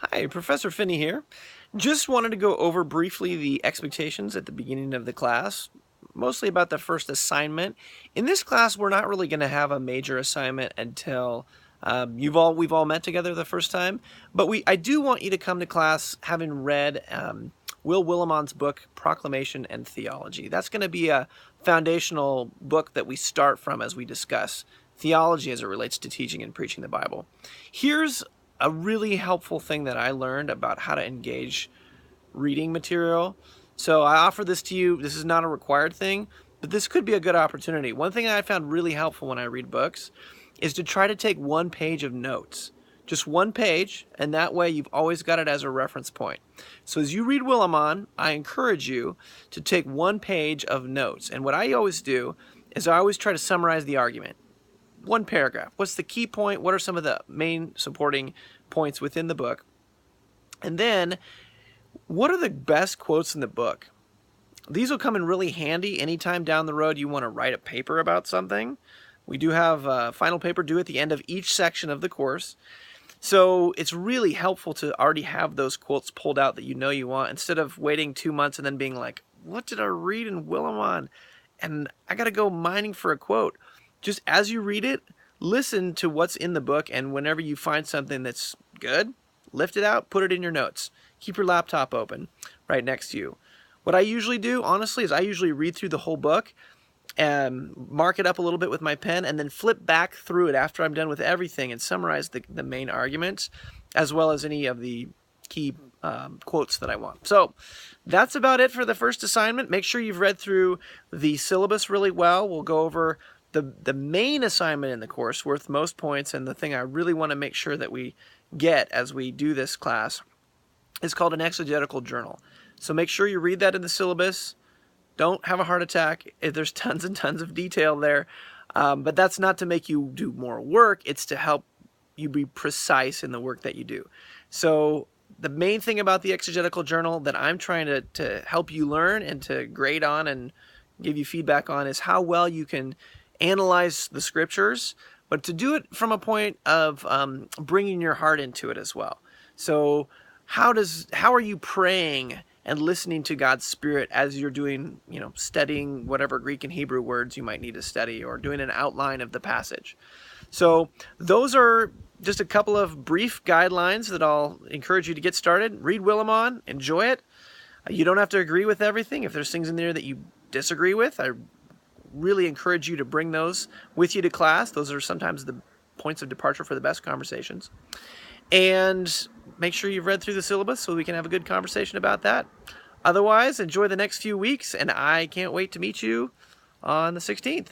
Hi, Professor Finney here. Just wanted to go over briefly the expectations at the beginning of the class, mostly about the first assignment. In this class, we're not really going to have a major assignment until we've all met together the first time, but I do want you to come to class having read Will Willimon's book, Proclamation and Theology. That's going to be a foundational book that we start from as we discuss theology as it relates to teaching and preaching the Bible. Here's a really helpful thing that I learned about how to engage reading material. So I offer this to you. This is not a required thing, but this could be a good opportunity. One thing that I found really helpful when I read books is to try to take one page of notes. Just one page, and that way you've always got it as a reference point. So as you read Willimon, I encourage you to take one page of notes. And what I always do is I always try to summarize the argument. One paragraph. What's the key point? What are some of the main supporting points within the book? And then, what are the best quotes in the book? These will come in really handy anytime down the road you want to write a paper about something. We do have a final paper due at the end of each section of the course. So it's really helpful to already have those quotes pulled out that you know you want, instead of waiting 2 months and then being like, what did I read in Willimon? And I got to go mining for a quote. Just as you read it, listen to what's in the book, and whenever you find something that's good, lift it out, put it in your notes. Keep your laptop open right next to you. What I usually do, honestly, is I usually read through the whole book and mark it up a little bit with my pen, and then flip back through it after I'm done with everything and summarize the main arguments, as well as any of the key quotes that I want. So that's about it for the first assignment. Make sure you've read through the syllabus really well. We'll go over the main assignment in the course, worth most points, and the thing I really want to make sure that we get as we do this class is called an exegetical journal. So make sure you read that in the syllabus. Don't have a heart attack. There's tons and tons of detail there, but that's not to make you do more work. It's to help you be precise in the work that you do. So the main thing about the exegetical journal that I'm trying to help you learn and to grade on and give you feedback on is how well you can analyze the scriptures, but to do it from a point of bringing your heart into it as well. So how are you praying and listening to God's Spirit as you're doing, studying whatever Greek and Hebrew words you might need to study, or doing an outline of the passage? So those are just a couple of brief guidelines that I'll encourage you to get started. Read Willimon, enjoy it. You don't have to agree with everything. If there's things in there that you disagree with, I really encourage you to bring those with you to class. Those are sometimes the points of departure for the best conversations. And make sure you've read through the syllabus so we can have a good conversation about that. Otherwise, enjoy the next few weeks, and I can't wait to meet you on the 16th.